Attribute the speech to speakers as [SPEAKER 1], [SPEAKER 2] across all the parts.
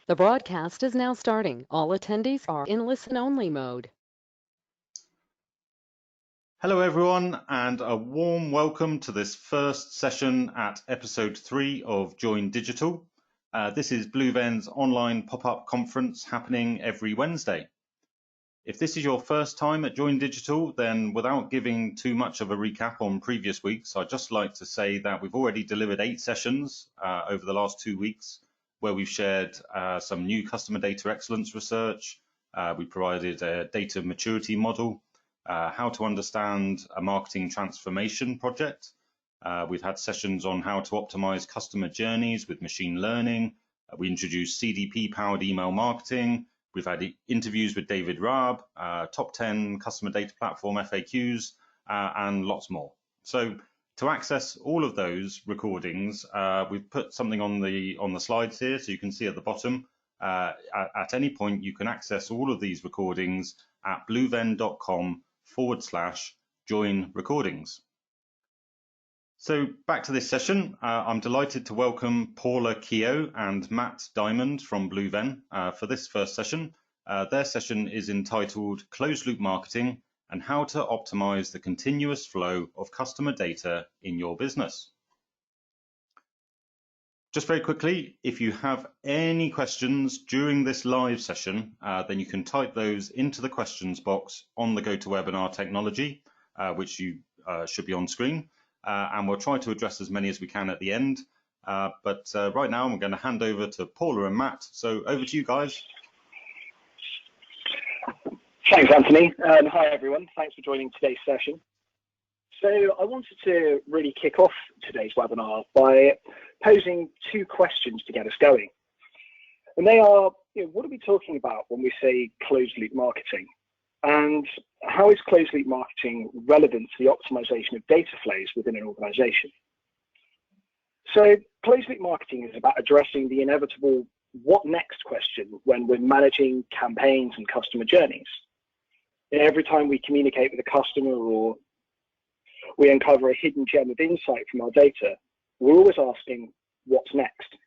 [SPEAKER 1] The broadcast is now starting. All attendees are in listen-only mode.
[SPEAKER 2] Hello everyone, and a warm welcome to this first session at episode 3 of Join Digital. This is Venn's online pop-up conference happening every Wednesday. If this is your first time at Join Digital, then without giving too much of a recap on previous weeks, I'd just like to say that we've already delivered 8 sessions over the last 2 weeks, where we've shared some new customer data excellence research. We provided a data maturity model, how to understand a marketing transformation project. We've had sessions on how to optimize customer journeys with machine learning. We introduced CDP powered email marketing. We've had interviews with David Raab, top 10 customer data platform FAQs, and lots more. So to access all of those recordings, we've put something on the slides here, so you can see at the bottom. At any point, you can access all of these recordings at bluevenn.com/join recordings. So back to this session, I'm delighted to welcome Paula Keogh and Matt Diamond from Venn for this first session. Their session is entitled Closed Loop Marketing and How to Optimize the Continuous Flow of Customer Data in Your Business. Just very quickly, if you have any questions during this live session, then you can type those into the questions box on the GoToWebinar technology, which you should be on screen. And we'll try to address as many as we can at the end. But right now, I'm going to hand over to Paula and Matt. So over to you guys.
[SPEAKER 3] Thanks, Anthony. Hi, everyone. Thanks for joining today's session. So I wanted to really kick off today's webinar by posing 2 questions to get us going. And they are, what are we talking about when we say closed loop marketing? And how is closed loop marketing relevant to the optimization of data flows within an organization? So closed loop marketing is about addressing the inevitable what next question when we're managing campaigns and customer journeys. Every time we communicate with a customer or we uncover a hidden gem of insight from our data, we're always asking, what's next?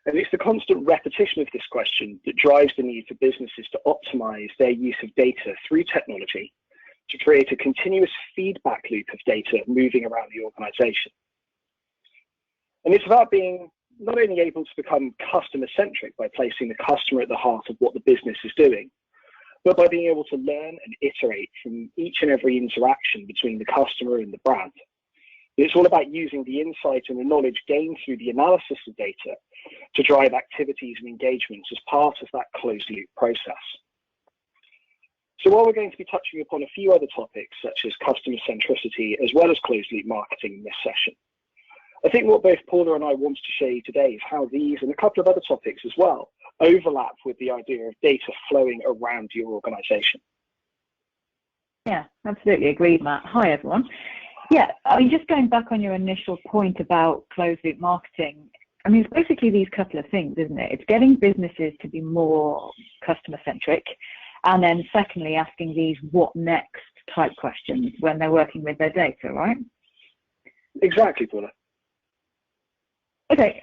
[SPEAKER 3] And it's the constant repetition of this question that drives the need for businesses to optimize their use of data through technology to create a continuous feedback loop of data moving around the organization. And it's about being not only able to become customer-centric by placing the customer at the heart of what the business is doing, but by being able to learn and iterate from each and every interaction between the customer and the brand. It's all about using the insight and the knowledge gained through the analysis of data to drive activities and engagements as part of that closed loop process. So while we're going to be touching upon a few other topics such as customer centricity as well as closed loop marketing in this session, I think what both Paula and I wanted to show you today is how these and a couple of other topics as well overlap with the idea of data flowing around your organization.
[SPEAKER 4] Yeah, absolutely agreed, Matt. Hi, everyone. Yeah, I mean, just going back on your initial point about closed loop marketing, I mean, it's basically these couple of things, isn't it? It's getting businesses to be more customer centric, and then secondly, asking these what next type questions when they're working with their data, right?
[SPEAKER 3] Exactly, Paula.
[SPEAKER 4] Okay.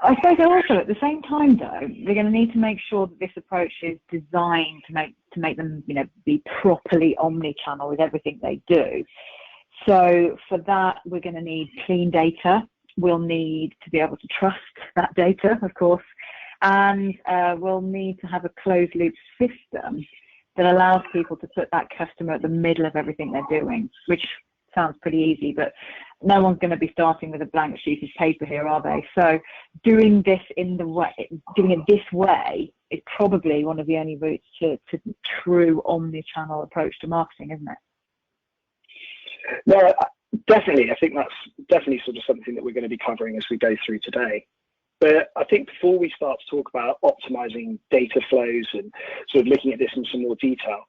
[SPEAKER 4] I suppose also at the same time, though, they're going to need to make sure that this approach is designed to make them, be properly omnichannel with everything they do. So for that, we're going to need clean data. We'll need to be able to trust that data, of course, and we'll need to have a closed loop system that allows people to put that customer at the middle of everything they're doing, which sounds pretty easy, but no one's going to be starting with a blank sheet of paper here, are they? So doing it this way is probably one of the only routes to true omni-channel approach to marketing, isn't it?
[SPEAKER 3] No, definitely. I think that's definitely sort of something that we're going to be covering as we go through today. But I think before we start to talk about optimizing data flows and sort of looking at this in some more detail,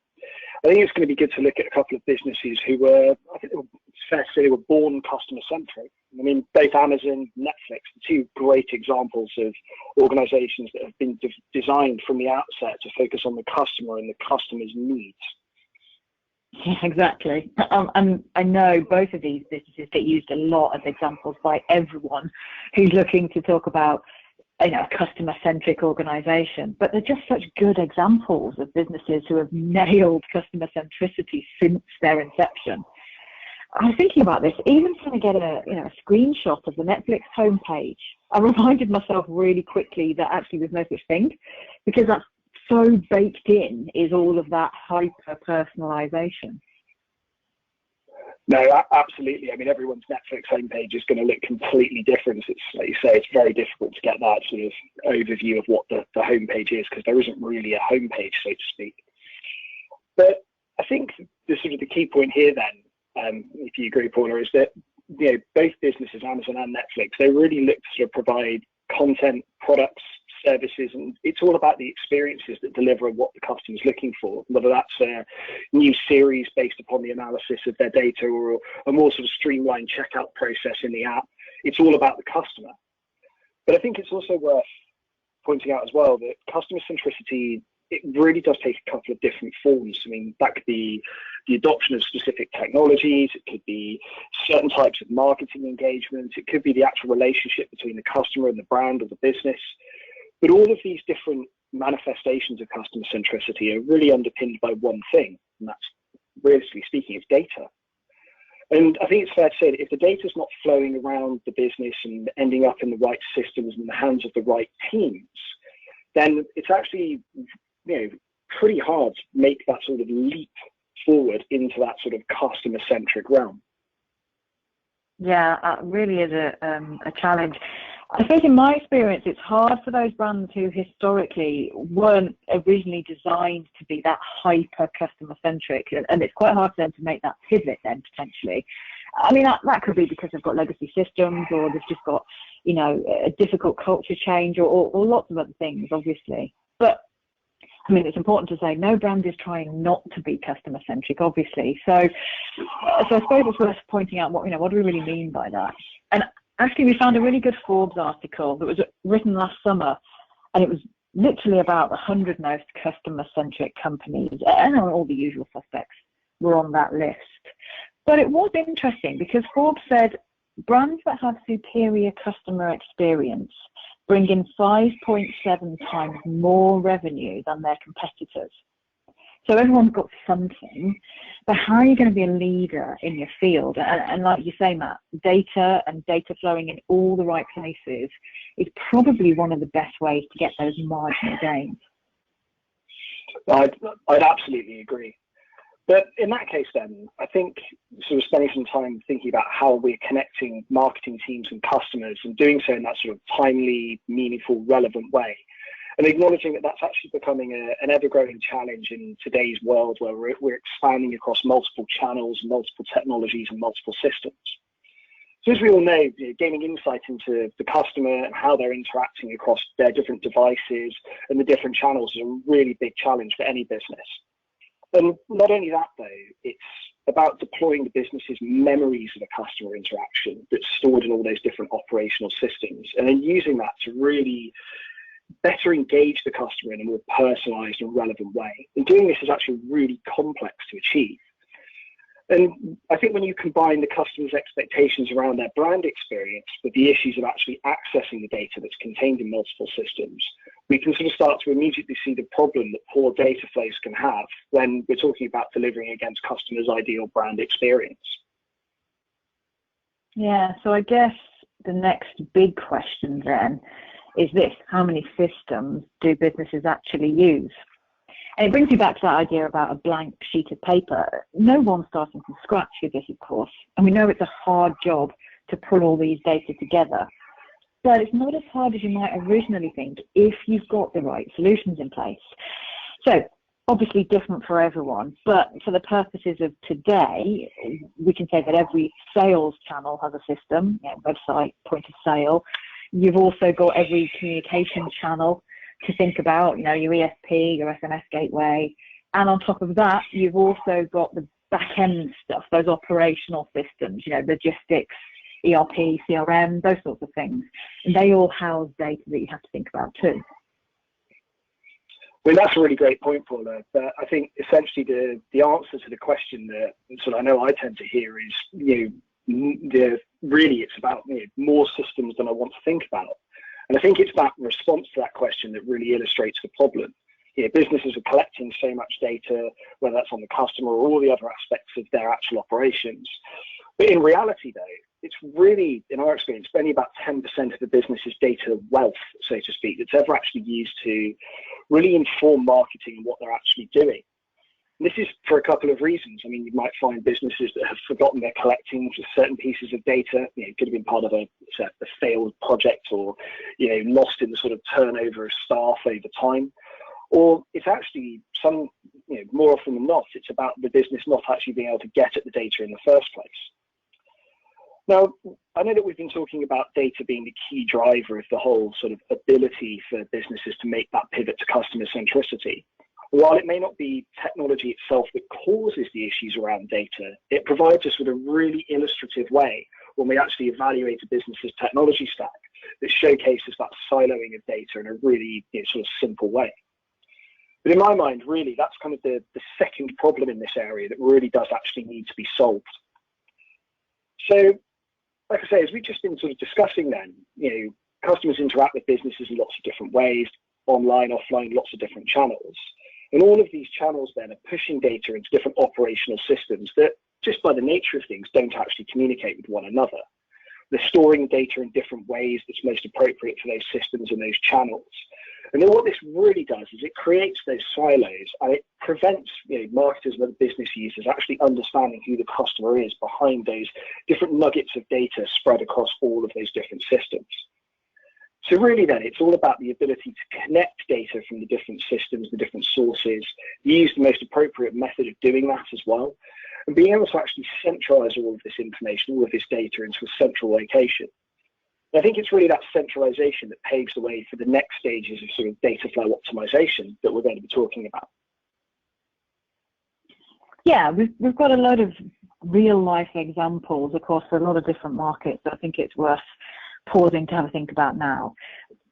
[SPEAKER 3] I think it's going to be good to look at a couple of businesses who were, I think it's fair to say, they were born customer-centric. I mean, both Amazon, Netflix, the 2 great examples of organizations that have been designed from the outset to focus on the customer and the customer's needs.
[SPEAKER 4] Yeah, exactly. And I know both of these businesses get used a lot as examples by everyone who's looking to talk about a customer-centric organization, but they're just such good examples of businesses who have nailed customer centricity since their inception. I was thinking about this, even trying to get a screenshot of the Netflix homepage. I reminded myself really quickly that actually there's no such thing, because that's so baked in is all of that hyper-personalization.
[SPEAKER 3] No, absolutely. I mean, everyone's Netflix homepage is going to look completely different. It's like you say, it's very difficult to get that sort of overview of what the homepage is, because there isn't really a homepage, so to speak. But I think the sort of the key point here then, if you agree, Paula, is that both businesses, Amazon and Netflix, they really look to sort of provide content, products, services, and it's all about the experiences that deliver what the customer's looking for, whether that's a new series based upon the analysis of their data or a more sort of streamlined checkout process in the app. It's all about the customer. But I think it's also worth pointing out as well that customer centricity, it really does take a couple of different forms. I mean, that could be the adoption of specific technologies, it could be certain types of marketing engagement, it could be the actual relationship between the customer and the brand or the business. But all of these different manifestations of customer centricity are really underpinned by one thing, and that's, realistically speaking, it's data. And I think it's fair to say that if the data is not flowing around the business and ending up in the right systems and in the hands of the right teams, then it's actually pretty hard to make that sort of leap forward into that sort of customer-centric realm.
[SPEAKER 4] Yeah, it really is a challenge. I think in my experience, it's hard for those brands who historically weren't originally designed to be that hyper customer centric, and it's quite hard for them to make that pivot then potentially. I mean, that could be because they've got legacy systems, or they've just got, a difficult culture change, or lots of other things, obviously. But I mean, it's important to say no brand is trying not to be customer centric, obviously. So I suppose it's worth pointing out what do we really mean by that? And actually, we found a really good Forbes article that was written last summer, and it was literally about 100 most customer-centric companies, and all the usual suspects were on that list. But it was interesting because Forbes said brands that have superior customer experience bring in 5.7 times more revenue than their competitors. So everyone's got something, but how are you going to be a leader in your field? And like you say, Matt, data and data flowing in all the right places is probably one of the best ways to get those marginal gains.
[SPEAKER 3] I'd absolutely agree. But in that case then, I think sort of spending some time thinking about how we're connecting marketing teams and customers and doing so in that sort of timely, meaningful, relevant way. And acknowledging that that's actually becoming an ever-growing challenge in today's world where we're expanding across multiple channels, multiple technologies, and multiple systems. So as we all know, gaining insight into the customer and how they're interacting across their different devices and the different channels is a really big challenge for any business. And not only that, though, it's about deploying the business's memories of a customer interaction that's stored in all those different operational systems, and then using that to really better engage the customer in a more personalized and relevant way. And doing this is actually really complex to achieve. And I think when you combine the customer's expectations around their brand experience with the issues of actually accessing the data that's contained in multiple systems, we can sort of start to immediately see the problem that poor data flows can have when we're talking about delivering against customers' ideal brand experience.
[SPEAKER 4] Yeah, so I guess the next big question then is this: how many systems do businesses actually use? And it brings me back to that idea about a blank sheet of paper. No one's starting from scratch with this, of course, and we know it's a hard job to pull all these data together, but it's not as hard as you might originally think if you've got the right solutions in place. So obviously different for everyone, but for the purposes of today, we can say that every sales channel has a system, website, point of sale. You've also got every communication channel to think about, your ESP, your SMS gateway. And on top of that, you've also got the back-end stuff, those operational systems, logistics, ERP, CRM, those sorts of things. And they all house data that you have to think about too.
[SPEAKER 3] Well, that's a really great point, Paula. But I think essentially the answer to the question that sort of I know I tend to hear is, really it's about more systems than I want to think about. And I think it's that response to that question that really illustrates the problem. Businesses are collecting so much data, whether that's on the customer or all the other aspects of their actual operations. But in reality, though, it's really, in our experience, only about 10% of the business's data wealth, so to speak, that's ever actually used to really inform marketing and what they're actually doing. And this is for a couple of reasons. I mean, you might find businesses that have forgotten they're collecting certain pieces of data. It could have been part of a failed project, or lost in the sort of turnover of staff over time. Or it's actually more often than not, it's about the business not actually being able to get at the data in the first place. Now, I know that we've been talking about data being the key driver of the whole sort of ability for businesses to make that pivot to customer centricity. While it may not be technology itself that causes the issues around data, it provides us with a really illustrative way when we actually evaluate a business's technology stack that showcases that siloing of data in a really sort of simple way. But in my mind, really, that's kind of the second problem in this area that really does actually need to be solved. So, like I say, as we've just been sort of discussing then, customers interact with businesses in lots of different ways, online, offline, lots of different channels. And all of these channels then are pushing data into different operational systems that, just by the nature of things, don't actually communicate with one another. They're storing data in different ways that's most appropriate for those systems and those channels. And then what this really does is it creates those silos, and it prevents marketers and other business users actually understanding who the customer is behind those different nuggets of data spread across all of those different systems. So really then, it's all about the ability to connect data from the different systems, the different sources, use the most appropriate method of doing that as well, and being able to actually centralize all of this information, all of this data into a central location. I think it's really that centralization that paves the way for the next stages of sort of data flow optimization that we're going to be talking about.
[SPEAKER 4] Yeah, we've got a lot of real life examples, of course, for a lot of different markets that I think it's worth pausing to have a think about now.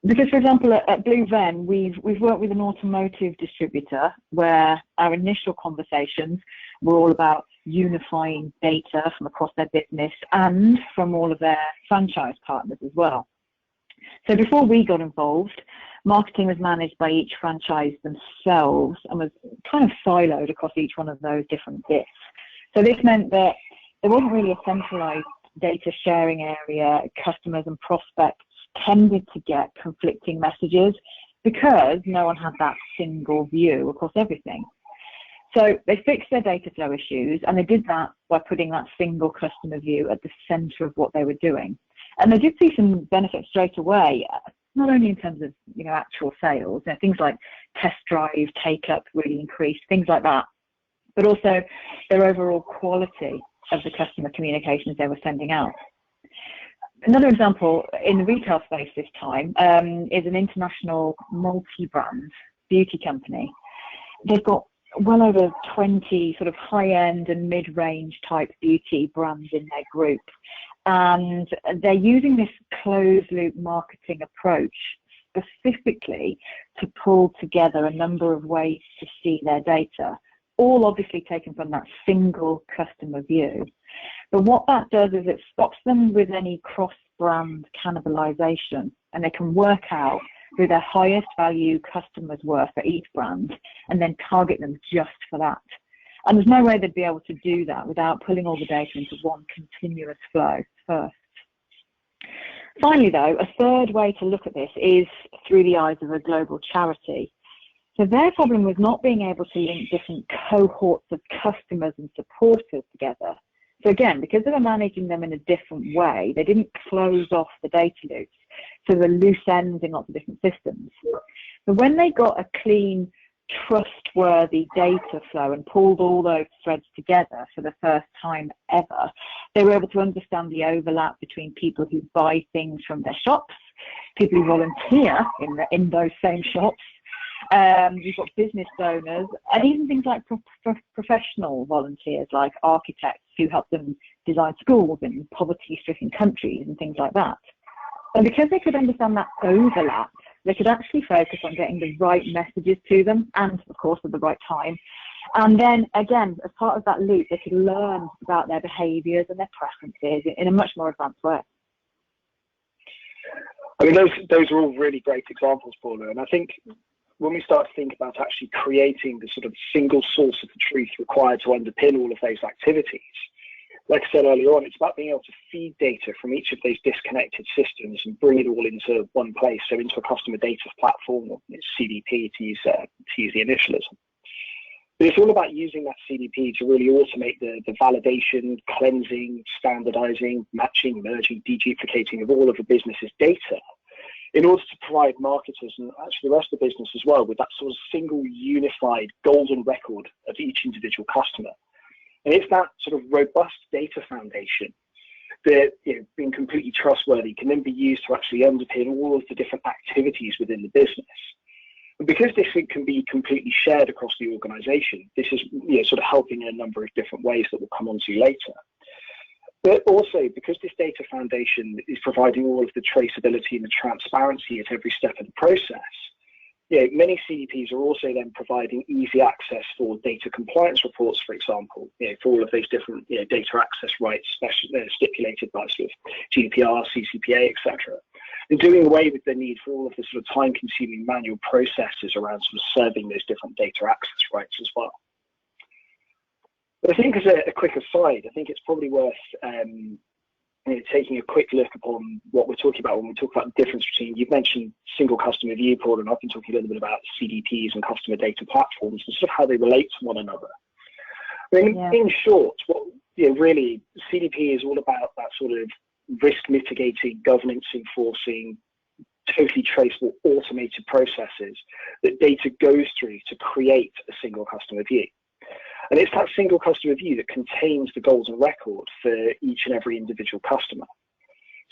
[SPEAKER 4] Because, for example, at Blue Venn, we've worked with an automotive distributor where our initial conversations were all about unifying data from across their business and from all of their franchise partners as well. So before we got involved, marketing was managed by each franchise themselves and was kind of siloed across each one of those different bits. So this meant that there wasn't really a centralized data sharing area. Customers and prospects tended to get conflicting messages because no one had that single view across everything. So they fixed their data flow issues, and they did that by putting that single customer view at the center of what they were doing. And they did see some benefits straight away, not only in terms of actual sales, things like test drive, take up really increased, things like that, but also their overall quality of the customer communications they were sending out. Another example in the retail space this time is an international multi-brand beauty company. They've got well over 20 sort of high-end and mid-range type beauty brands in their group. And they're using this closed-loop marketing approach specifically to pull together a number of ways to see their data, all obviously taken from that single customer view. But what that does is it stops them with any cross-brand cannibalization, and they can work out who their highest value customers were for each brand and then target them just for that. And there's no way they'd be able to do that without pulling all the data into one continuous flow first. Finally, though, a third way to look at this is through the eyes of a global charity. So their problem was not being able to link different cohorts of customers and supporters together. So again, because they were managing them in a different way, they didn't close off the data loops. So there were loose ends in lots of different systems. But when they got a clean, trustworthy data flow and pulled all those threads together for the first time ever, they were able to understand the overlap between people who buy things from their shops, people who volunteer in those same shops. You've got business owners and even things like professional volunteers like architects who help them design schools in poverty-stricken countries and things like that. And because they could understand that overlap, they could actually focus on getting the right messages to them and, of course, at the right time. And then, again, as part of that loop, they could learn about their behaviours and their preferences in a much more advanced way.
[SPEAKER 3] I mean, those are all really great examples, Paula. And I think when we start to think about actually creating the sort of single source of the truth required to underpin all of those activities, like I said earlier on, it's about being able to feed data from each of those disconnected systems and bring it all into one place, so into a customer data platform, or CDP to use the initialism. But it's all about using that CDP to really automate the validation, cleansing, standardizing, matching, merging, deduplicating of all of the business's data in order to provide marketers and actually the rest of the business as well with that sort of single unified golden record of each individual customer. And it's that sort of robust data foundation that, being completely trustworthy, can then be used to actually underpin all of the different activities within the business. And because this can be completely shared across the organization, this is sort of helping in a number of different ways that we'll come on to later. But also, because this data foundation is providing all of the traceability and the transparency at every step of the process, many CDPs are also then providing easy access for data compliance reports, for example, for all of those different data access rights stipulated by sort of GDPR, CCPA, etc., and doing away with the need for all of the sort of time-consuming manual processes around sort of serving those different data access rights as well. But I think as a quick aside, I think it's probably worth taking a quick look upon what we're talking about when we talk about the difference between, you've mentioned single customer view, Paul, and I've been talking a little bit about CDPs and customer data platforms and sort of how they relate to one another. I mean, in short, what really CDP is all about that sort of risk mitigating, governance enforcing, totally traceable, automated processes that data goes through to create a single customer view. And it's that single customer view that contains the golden record for each and every individual customer.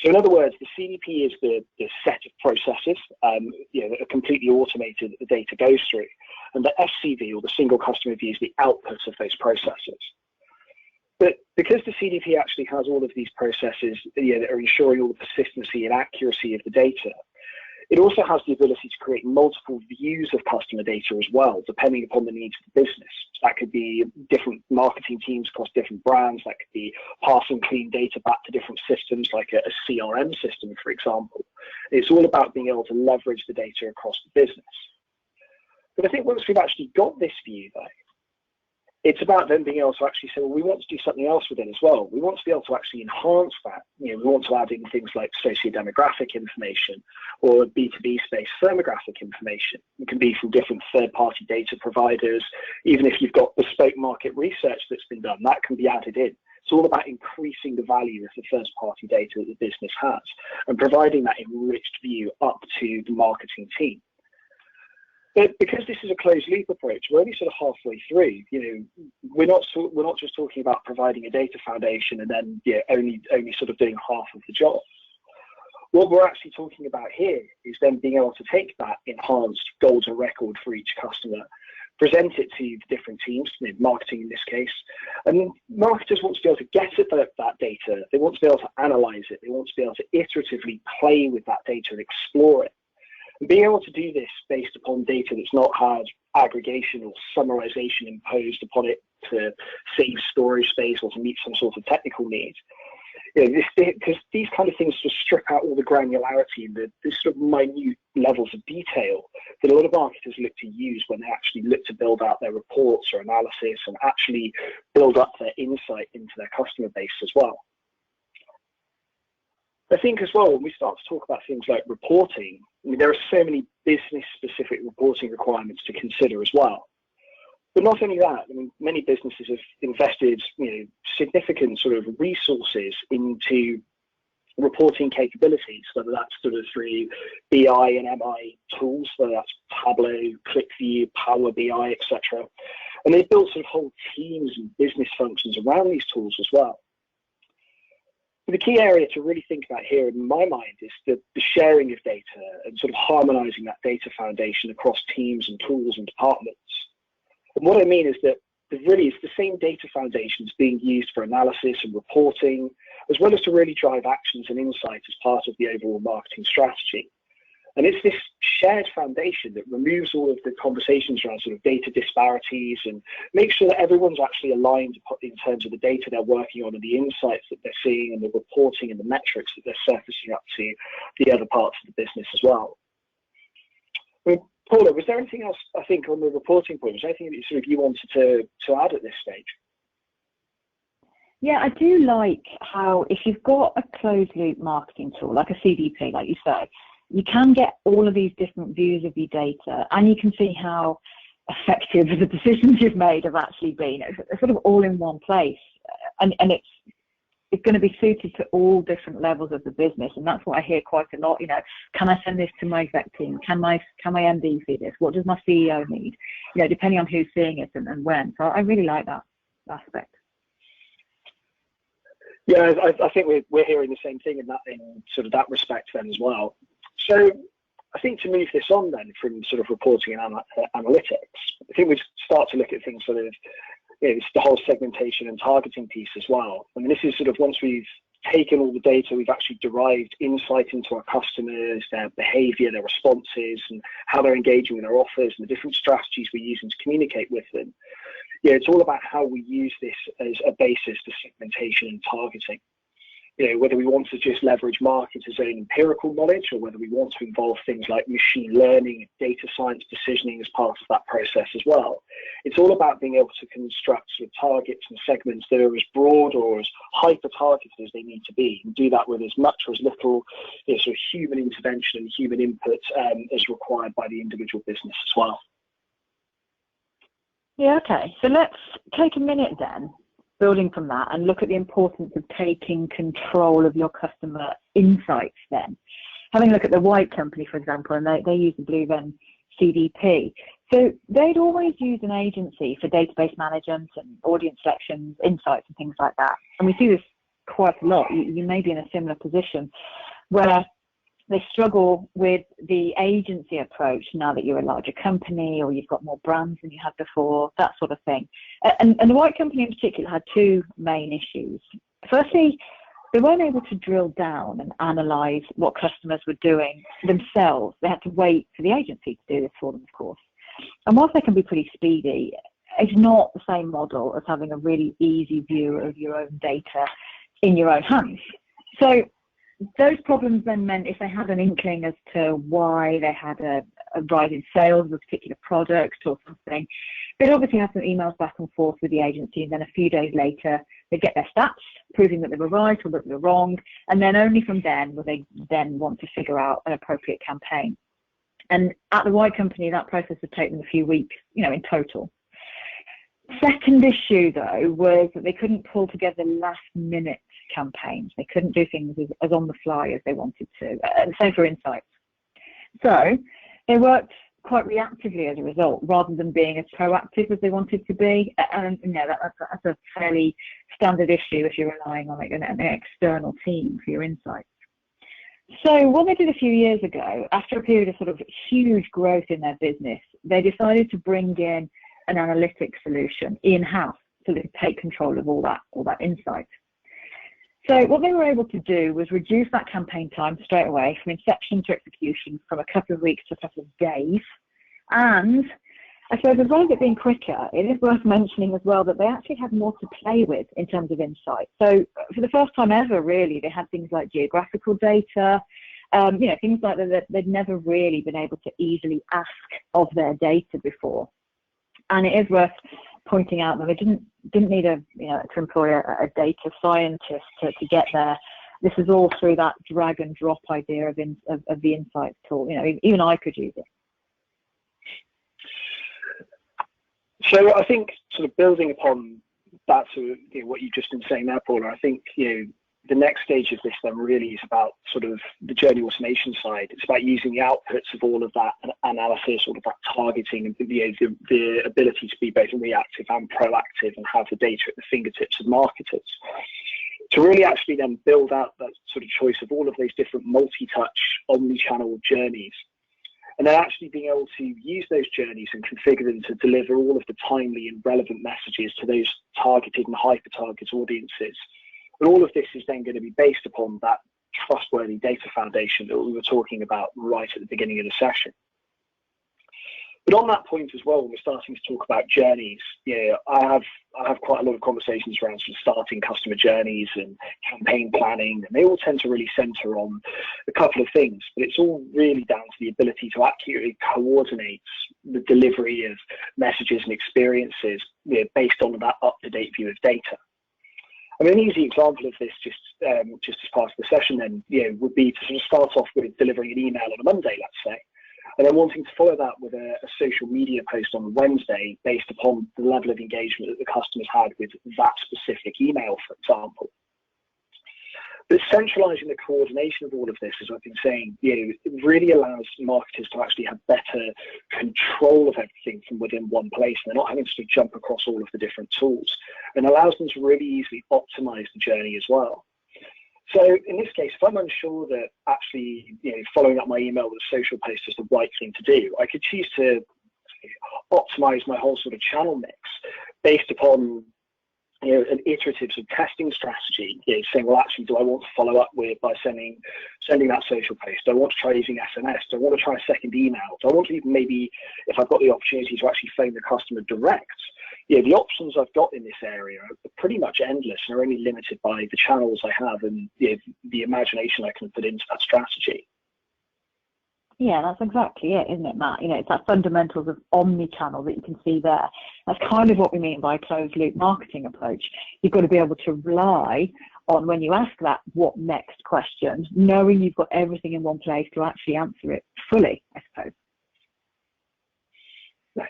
[SPEAKER 3] So in other words, the CDP is the set of processes that are completely automated that the data goes through. And the SCV, or the single customer view, is the output of those processes. But because the CDP actually has all of these processes that are ensuring all the persistency and accuracy of the data, it also has the ability to create multiple views of customer data as well, depending upon the needs of the business. That could be different marketing teams across different brands. That could be passing clean data back to different systems, like a CRM system, for example. It's all about being able to leverage the data across the business. But I think once we've actually got this view, though, it's about then being able to actually say, well, we want to do something else with it as well. We want to be able to actually enhance that. We want to add in things like socio-demographic information or B2B space firmographic information. It can be from different third-party data providers. Even if you've got bespoke market research that's been done, that can be added in. It's all about increasing the value of the first-party data that the business has and providing that enriched view up to the marketing team. But because this is a closed loop approach, we're only sort of halfway through. We're not just talking about providing a data foundation and then only sort of doing half of the job. What we're actually talking about here is then being able to take that enhanced golden record for each customer, present it to the different teams, marketing in this case, and marketers want to be able to get at that data. They want to be able to analyze it. They want to be able to iteratively play with that data and explore it. And being able to do this based upon data that's not had aggregation or summarization imposed upon it to save storage space or to meet some sort of technical need. Because these kind of things just strip out all the granularity and the sort of minute levels of detail that a lot of marketers look to use when they actually look to build out their reports or analysis and actually build up their insight into their customer base as well. I think as well, when we start to talk about things like reporting, there are so many business-specific reporting requirements to consider as well. But not only that, many businesses have invested significant sort of resources into reporting capabilities, whether that's sort of through BI and MI tools, whether that's Tableau, ClickView, Power BI, etc. And they've built sort of whole teams and business functions around these tools as well. But the key area to really think about here in my mind is the sharing of data and sort of harmonizing that data foundation across teams and tools and departments. And what I mean is that really it's the same data foundations being used for analysis and reporting, as well as to really drive actions and insights as part of the overall marketing strategy. And it's this shared foundation that removes all of the conversations around sort of data disparities and makes sure that everyone's actually aligned in terms of the data they're working on and the insights that they're seeing and the reporting and the metrics that they're surfacing up to the other parts of the business as well. I mean, Paula, was there anything else, I think, on the reporting point? Was there anything that you wanted to add at this stage?
[SPEAKER 4] Yeah, I do like how if you've got a closed loop marketing tool, like a CDP, like you say, you can get all of these different views of your data, and you can see how effective the decisions you've made have actually been. It's sort of all in one place, and it's going to be suited to all different levels of the business, and that's what I hear quite a lot. Can I send this to my exec team? Can my MD see this? What does my CEO need? Depending on who's seeing it and when. So I really like that aspect.
[SPEAKER 3] Yeah, I think we're hearing the same thing in sort of that respect then as well. So I think to move this on then from sort of reporting and analytics, I think we start to look at things sort of, it's the whole segmentation and targeting piece as well. I mean, this is sort of once we've taken all the data, we've actually derived insight into our customers, their behavior, their responses, and how they're engaging with our offers and the different strategies we're using to communicate with them. Yeah, it's all about how we use this as a basis for segmentation and targeting. Whether we want to just leverage marketers' own empirical knowledge or whether we want to involve things like machine learning and data science decisioning as part of that process as well. It's all about being able to construct sort of targets and segments that are as broad or as hyper-targeted as they need to be, and do that with as much or as little sort of human intervention and human input as required by the individual business as well.
[SPEAKER 4] Yeah, okay. So let's take a minute then, building from that, and look at the importance of taking control of your customer insights then. Having a look at the White Company, for example, and they use the Blue Venn CDP. So they'd always use an agency for database management and audience selections, insights and things like that. And we see this quite a lot. You may be in a similar position where they struggle with the agency approach now that you're a larger company or you've got more brands than you had before, that sort of thing. And the White Company in particular had two main issues. Firstly, they weren't able to drill down and analyse what customers were doing themselves. They had to wait for the agency to do this for them, of course. And whilst they can be pretty speedy, it's not the same model as having a really easy view of your own data in your own hands. So those problems then meant if they had an inkling as to why they had a rise in sales of a particular product or something, they'd obviously have some emails back and forth with the agency, and then a few days later they'd get their stats proving that they were right or that they were wrong, and then only from then would they then want to figure out an appropriate campaign. And at the White Company, that process would take them a few weeks, in total. Second issue, though, was that they couldn't pull together last-minute campaigns. They couldn't do things as on the fly as they wanted to, and same for insights. So they worked quite reactively as a result, rather than being as proactive as they wanted to be. And that's a fairly standard issue if you're relying on an external team for your insights. So what they did a few years ago, after a period of sort of huge growth in their business, they decided to bring in an analytics solution in-house so they could take control of all that insight. So what they were able to do was reduce that campaign time straight away from inception to execution from a couple of weeks to a couple of days. And I suppose as well as it being quicker, it is worth mentioning as well that they actually had more to play with in terms of insight. So for the first time ever, really, they had things like geographical data, things like that they'd never really been able to easily ask of their data before. And it is worth pointing out that they didn't need to employ a data scientist to get there. This is all through that drag and drop idea of the insights tool. Even I could use it.
[SPEAKER 3] So I think sort of building upon that, sort of, what you've just been saying there, Paula, I think the next stage of this then really is about sort of the journey automation side. It's about using the outputs of all of that analysis, all of that targeting, and the ability to be both reactive and proactive and have the data at the fingertips of marketers to really actually then build out that sort of choice of all of those different multi-touch, omni-channel journeys. And then actually being able to use those journeys and configure them to deliver all of the timely and relevant messages to those targeted and hyper-target audiences. But all of this is then going to be based upon that trustworthy data foundation that we were talking about right at the beginning of the session. But on that point as well, when we're starting to talk about journeys, I have quite a lot of conversations around sort of starting customer journeys and campaign planning, and they all tend to really center on a couple of things, but it's all really down to the ability to accurately coordinate the delivery of messages and experiences based on that up-to-date view of data. I mean, an easy example of this, just as part of the session then, would be to sort of start off with delivering an email on a Monday, let's say, and then wanting to follow that with a social media post on Wednesday based upon the level of engagement that the customers had with that specific email, for example. But centralizing the coordination of all of this, as I've been saying, it really allows marketers to actually have better control of everything from within one place. And they're not having to jump across all of the different tools, and allows them to really easily optimize the journey as well. So in this case, if I'm unsure that actually following up my email with a social post is the right thing to do, I could choose to optimize my whole sort of channel mix based upon an iterative sort of testing strategy, saying, well, actually, do I want to follow up by sending that social post? Do I want to try using SMS? Do I want to try a second email? Do I want to even maybe, if I've got the opportunity to actually phone the customer direct? The options I've got in this area are pretty much endless and are only limited by the channels I have and the imagination I can put into that strategy.
[SPEAKER 4] Yeah, that's exactly it, isn't it, Matt? It's that fundamentals of omnichannel that you can see there. That's kind of what we mean by a closed loop marketing approach. You've got to be able to rely on, when you ask that what next question, knowing you've got everything in one place to actually answer it fully, I suppose.
[SPEAKER 3] No,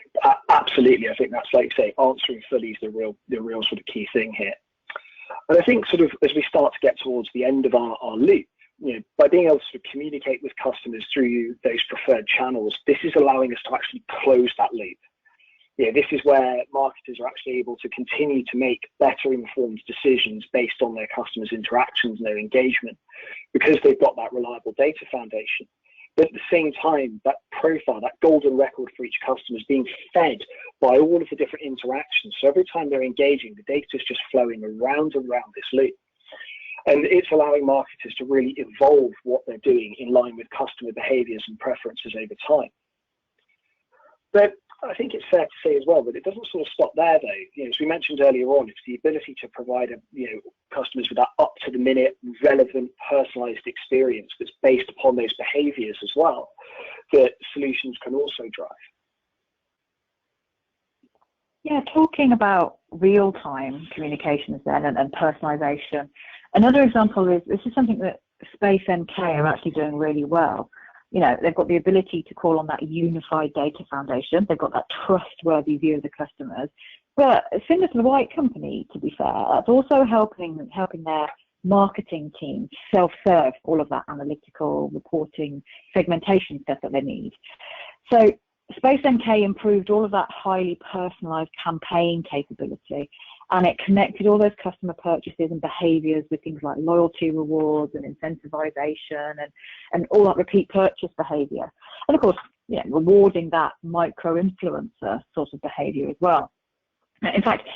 [SPEAKER 3] absolutely. I think that's, like you say, answering fully is the real sort of key thing here. And I think sort of as we start to get towards the end of our loop, by being able to communicate with customers through those preferred channels, this is allowing us to actually close that loop. This is where marketers are actually able to continue to make better informed decisions based on their customers' interactions and their engagement, because they've got that reliable data foundation. But at the same time, that profile, that golden record for each customer is being fed by all of the different interactions. So every time they're engaging, the data is just flowing around and around this loop. And it's allowing marketers to really evolve what they're doing in line with customer behaviors and preferences over time. But I think it's fair to say as well that it doesn't sort of stop there, though. As we mentioned earlier on, it's the ability to provide customers with that up-to-the-minute, relevant, personalized experience that's based upon those behaviors as well that solutions can also drive.
[SPEAKER 4] Yeah, talking about real-time communications then and personalization. Another example is, this is something that Space NK are actually doing really well. They've got the ability to call on that unified data foundation. They've got that trustworthy view of the customers. But similar to the White Company, to be fair, it's also helping their marketing team self-serve all of that analytical reporting segmentation stuff that they need. So Space NK improved all of that highly personalized campaign capability, and it connected all those customer purchases and behaviors with things like loyalty rewards and incentivization and all that repeat purchase behavior. And of course, rewarding that micro-influencer sort of behavior as well. In fact,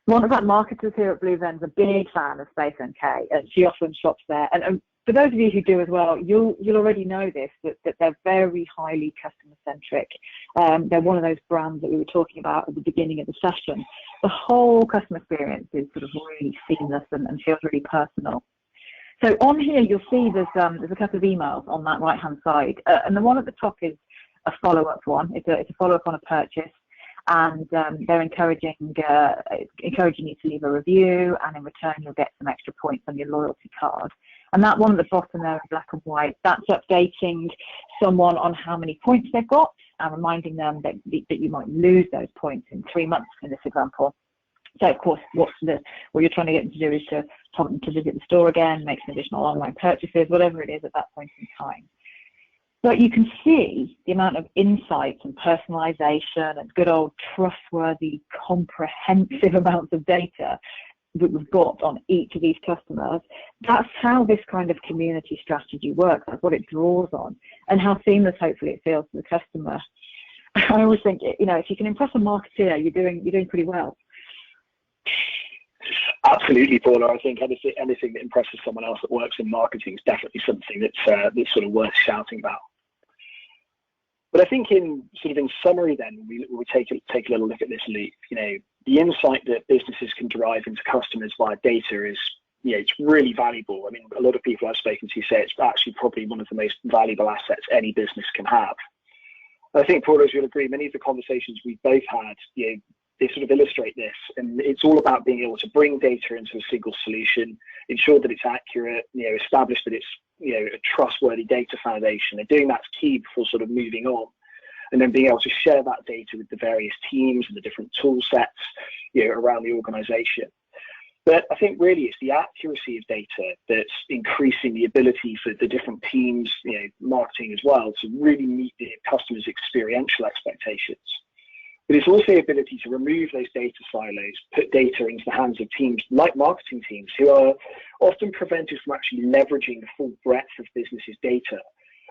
[SPEAKER 4] one of our marketers here at Blue Venn is a big fan of Space NK, and she often shops there. And for those of you who do as well, you'll already know this, that they're very highly customer-centric. They're one of those brands that we were talking about at the beginning of the session. The whole customer experience is sort of really seamless and feels really personal. So on here, you'll see there's a couple of emails on that right-hand side. And the one at the top is a follow-up one. It's a follow-up on a purchase. And they're encouraging you to leave a review, and in return you'll get some extra points on your loyalty card. And that one at the bottom there in black and white, that's updating someone on how many points they've got and reminding them that you might lose those points in 3 months in this example. So of course, what you're trying to get them to do is to prompt them to visit the store again, make some additional online purchases, whatever it is at that point in time. But you can see the amount of insights and personalization and good old trustworthy, comprehensive amounts of data that we've got on each of these customers. That's how this kind of community strategy works. That's what it draws on, and how seamless, hopefully, it feels to the customer. I always think, if you can impress a marketeer, you're doing pretty well.
[SPEAKER 3] Absolutely, Paula. I think anything that impresses someone else that works in marketing is definitely something that's sort of worth shouting about. But I think in summary, then we take a little look at this loop. The insight that businesses can derive into customers via data is, it's really valuable. I mean, a lot of people I've spoken to say it's actually probably one of the most valuable assets any business can have. I think, Paula, as you'll agree, many of the conversations we've both had, they sort of illustrate this, and it's all about being able to bring data into a single solution, ensure that it's accurate, establish that it's a trustworthy data foundation, and doing that's key before sort of moving on, and then being able to share that data with the various teams and the different tool sets around the organization. But I think really it's the accuracy of data that's increasing the ability for the different teams, marketing as well, to really meet the customer's experiential expectations. But it's also the ability to remove those data silos, put data into the hands of teams like marketing teams who are often prevented from actually leveraging the full breadth of businesses' data,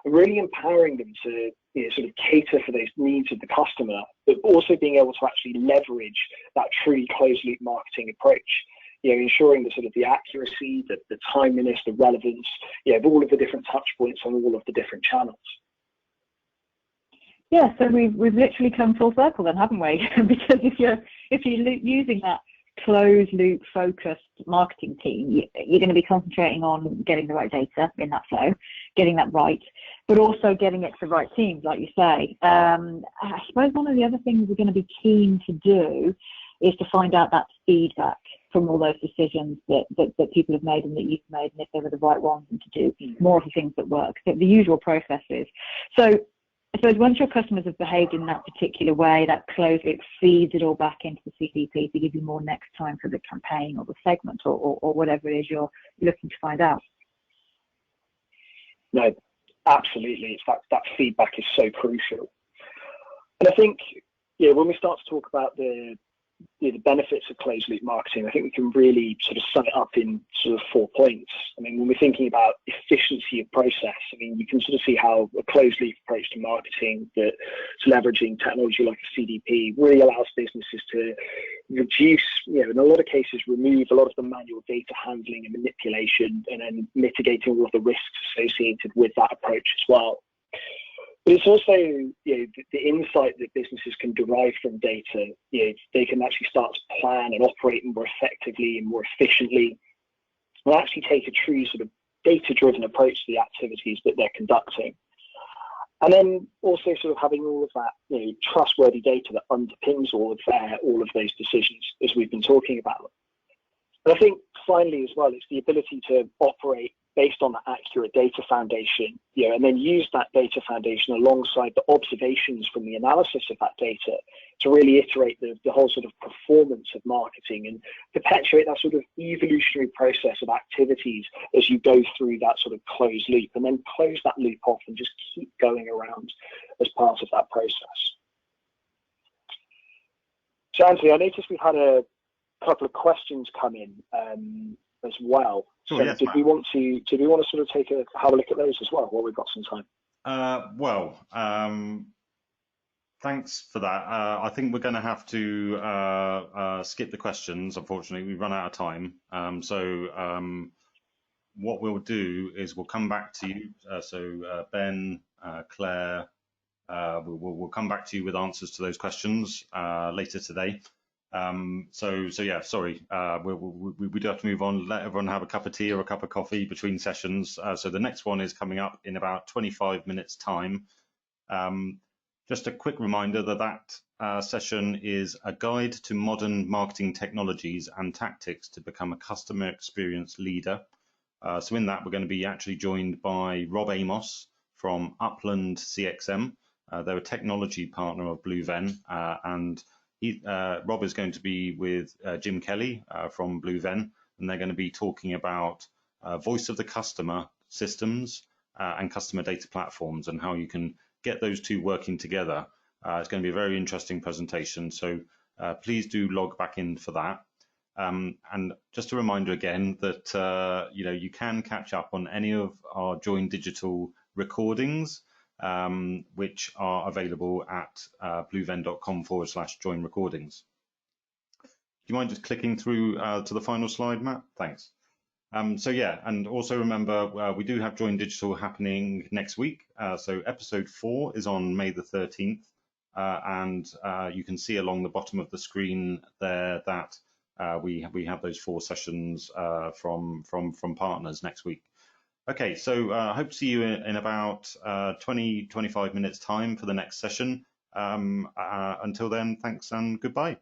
[SPEAKER 3] and really empowering them to sort of cater for those needs of the customer, but also being able to actually leverage that truly closed-loop marketing approach. Ensuring the sort of the accuracy, the timeliness, the relevance, of all of the different touch points on all of the different channels.
[SPEAKER 4] Yeah, so we've literally come full circle then, haven't we? Because if you're using that closed loop focused marketing team, you're going to be concentrating on getting the right data in that flow, getting that right, but also getting it to the right teams, like you say. I suppose one of the other things we're going to be keen to do is to find out that feedback from all those decisions that people have made and that you've made, and if they were the right ones, and to do more of the things that work, the usual processes. So I suppose once your customers have behaved in that particular way, that close, it feeds it all back into the CDP to give you more next time for the campaign or the segment or whatever it is you're looking to find out.
[SPEAKER 3] No, absolutely. It's that feedback is so crucial. And I think, when we start to talk about the benefits of closed loop marketing, I think we can really sort of sum it up in sort of 4 points. I mean, when we're thinking about efficiency of process, I mean, you can sort of see how a closed loop approach to marketing that's leveraging technology like a CDP really allows businesses to reduce, in a lot of cases, remove a lot of the manual data handling and manipulation, and then mitigating all of the risks associated with that approach as well. But it's also, the insight that businesses can derive from data. They can actually start to plan and operate more effectively and more efficiently, and actually take a true sort of data-driven approach to the activities that they're conducting. And then also sort of having all of that, trustworthy data that underpins all of those decisions, as we've been talking about. And I think finally as well, it's the ability to operate based on that accurate data foundation, and then use that data foundation alongside the observations from the analysis of that data to really iterate the whole sort of performance of marketing and perpetuate that sort of evolutionary process of activities as you go through that sort of closed loop, and then close that loop off and just keep going around as part of that process. So Anthony, I noticed we've had a couple of questions come in as well.
[SPEAKER 2] Sure,
[SPEAKER 3] so
[SPEAKER 2] yes,
[SPEAKER 3] did we want to sort of have a look at those as well while we've got some time?
[SPEAKER 2] Thanks for that. I think we're going to have to skip the questions. Unfortunately, we've run out of time. What we'll do is we'll come back to you. Ben, Claire, we'll come back to you with answers to those questions later today. Yeah, sorry, we do have to move on. Let everyone have a cup of tea or a cup of coffee between sessions. So the next one is coming up in about 25 minutes time. Just a quick reminder that session is a guide to modern marketing technologies and tactics to become a customer experience leader. So in that, we're going to be actually joined by Rob Amos from Upland CXM. They're a technology partner of Blue Venn, and Rob is going to be with Jim Kelly from Blue Venn, and they're going to be talking about voice of the customer systems and customer data platforms and how you can get those two working together. It's going to be a very interesting presentation, so please do log back in for that. And just a reminder again that you can catch up on any of our Join Digital recordings, which are available at bluevenn.com/join recordings. you mind just clicking through to the final slide, Matt? Thanks. So yeah, and also remember, we do have Join Digital happening next week. So episode 4 is on May the 13th. And you can see along the bottom of the screen there that we have those 4 sessions from partners next week. Okay, so I hope to see you in about 20-25 minutes time for the next session. Until then, thanks and goodbye.